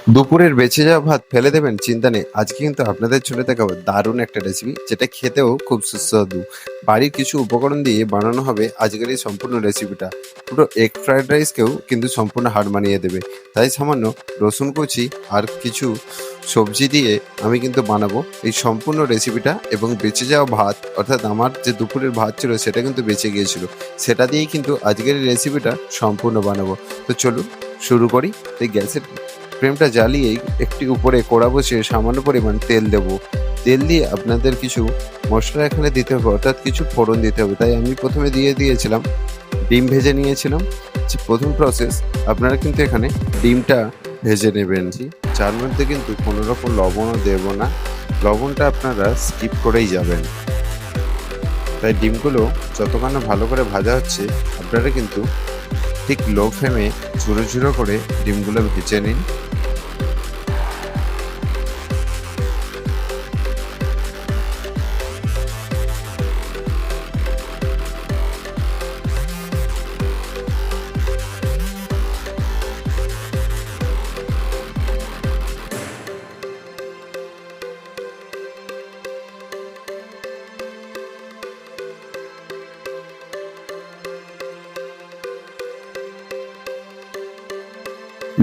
দুপুরের বেঁচে যাওয়া ভাত ফেলে দেবেন চিন্তা নেই। আজকে কিন্তু আপনাদের চলে দেখাবো দারুণ একটা রেসিপি, যেটা খেতেও খুব সুস্বাদু। বাড়ির কিছু উপকরণ দিয়ে বানানো হবে আজকের এই সম্পূর্ণ রেসিপিটা। পুরো এগ ফ্রাইড রাইসকেও কিন্তু সম্পূর্ণ হার মানিয়ে দেবে। তাই সামান্য রসুন কুচি আর কিছু সবজি দিয়ে আমি কিন্তু বানাবো এই সম্পূর্ণ রেসিপিটা। এবং বেঁচে যাওয়া ভাত, অর্থাৎ আমার যে দুপুরের ভাত ছিল সেটা কিন্তু বেঁচে গিয়েছিল, সেটা দিয়েই কিন্তু আজকের এই রেসিপিটা সম্পূর্ণ বানাবো। তো চলুন শুরু করি। এই গ্যাসের ফ্লেমটা জ্বালিয়েই একটি উপরে কড়া বসিয়ে সামান্য পরিমাণ তেল দেব। তেল দিয়ে আপনাদের কিছু মশলা এখানে দিতে হবে, অর্থাৎ কিছু ফোড়ন দিতে হবে। তাই আমি প্রথমে দিয়ে দিয়েছিলাম ডিম ভেজে নিয়েছিলাম। যে প্রথম প্রসেস, আপনারা কিন্তু এখানে ডিমটা ভেজে নেবেন। যার মধ্যে কিন্তু কোনো রকম লবণও দেব না, লবণটা আপনারা স্কিপ করেই যাবেন। তাই ডিমগুলো যতক্ষণ না ভালো করে ভাজা হচ্ছে, আপনারা কিন্তু ঠিক লো ফ্লেমে ঝুরো ঝুরো করে ডিমগুলো ভেজে নিন।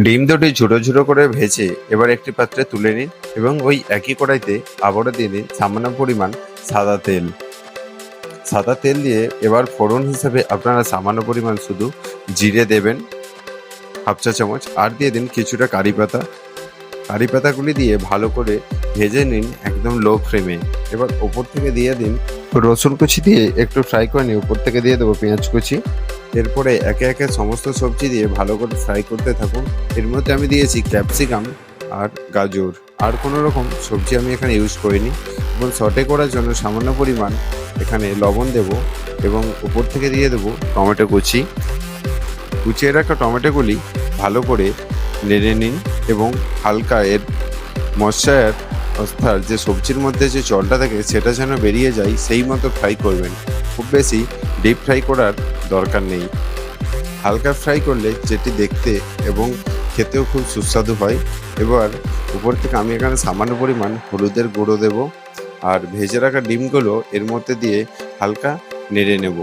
ডিম দুটি ঝুড়ো ঝুড়ো করে ভেজে এবার একটি পাত্রে তুলে নিন এবং ওই একই কড়াইতে আবারও দিয়ে দিন সামান্য পরিমাণ সাদা তেল। সাদা তেল দিয়ে এবার ফোড়ন হিসেবে আপনারা সামান্য পরিমাণ শুধু জিরে দেবেন, হাফ চা চামচ, আর দিয়ে দিন কিছুটা কারি পাতা। কারি পাতাগুলি দিয়ে ভালো করে ভেজে নিন একদম লো ফ্লেমে। এবার ওপর থেকে দিয়ে দিন রসুন কুচি, দিয়ে একটু ফ্রাই করে নিয়ে উপর থেকে দিয়ে দেবো পেঁয়াজ কুচি। এরপরে একে একে সমস্ত সবজি দিয়ে ভালো করে ফ্রাই করতে থাকুন। এর মধ্যে আমি দিয়েছি ক্যাপসিকাম আর গাজর, আর কোনো রকম সবজি আমি এখানে ইউজ করিনি। এবং সটে করার জন্য সামান্য পরিমাণ এখানে লবণ দেব এবং উপর থেকে দিয়ে দেবো টমেটো কুচি। কুচিয়ে রাখা টমেটোগুলি ভালো করে নেড়ে নিন এবং হালকা এর মশলার, অর্থাৎ যে সবজির মধ্যে যে জলটা থাকে সেটা যেন বেরিয়ে যায় সেই মতো ফ্রাই করবেন। খুব বেশি ডিপ ফ্রাই করার দরকার নেই। হালকা ফ্রাই করলে যেটি দেখতে এবং খেতেও খুব সুস্বাদু হয়। এবার উপর থেকে আমি এখানে সামান্য পরিমাণ হলুদের গুঁড়ো দেব আর ভেজে রাখা ডিমগুলো এর মধ্যে দিয়ে হালকা নেড়ে নেব।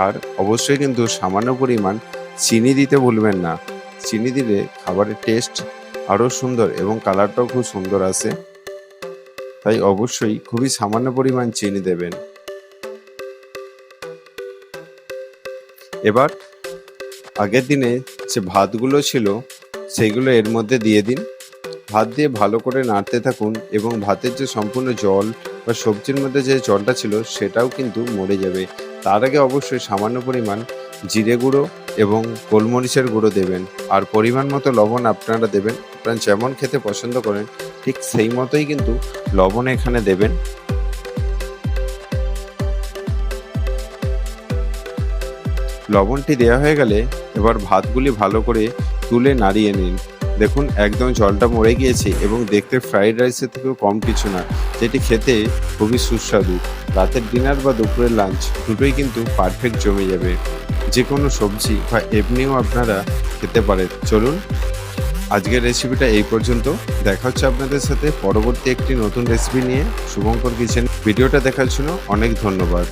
আর অবশ্যই কিন্তু সামান্য পরিমাণ চিনি দিতে ভুলবেন না। চিনি দিলে খাবারের টেস্ট আরও সুন্দর এবং কালারটাও খুব সুন্দর আসে। তাই অবশ্যই খুবই সামান্য পরিমাণ চিনি দেবেন। এবার আগের দিনে যে ভাতগুলো ছিল সেগুলো এর মধ্যে দিয়ে দিন। ভাত দিয়ে ভালো করে নাড়তে থাকুন এবং ভাতের যে সম্পূর্ণ জল বা সবজির মধ্যে যে জলটা ছিল সেটাও কিন্তু মরে যাবে। তার আগে অবশ্যই সামান্য পরিমাণ জিরে গুঁড়ো এবং গোলমরিচের গুঁড়ো দেবেন। আর পরিমাণ মতো লবণ আপনারা দেবেন। আপনারা যেমন খেতে পছন্দ করেন ঠিক সেই মতোই কিন্তু লবণ এখানে দেবেন। লবণটি দেওয়া হয়ে গেলে এবার ভাতগুলি ভালো করে তুলে নাড়িয়ে নিন। দেখুন একদম জলটা মরে গিয়েছে এবং দেখতে ফ্রাইড রাইসের থেকেও কম কিছু না, যেটি খেতে খুবই সুস্বাদু। রাতের ডিনার বা দুপুরের লাঞ্চ দুটোই কিন্তু পারফেক্ট জমে যাবে। যে কোনো সবজি বা এমনিও আপনারা খেতে পারেন। চলুন আজকের রেসিপিটা এই পর্যন্ত। দেখা হচ্ছে আপনাদের সাথে পরবর্তী একটি নতুন রেসিপি নিয়ে। শুভঙ্কর কিচেন ভিডিওটা দেখার জন্য অনেক ধন্যবাদ।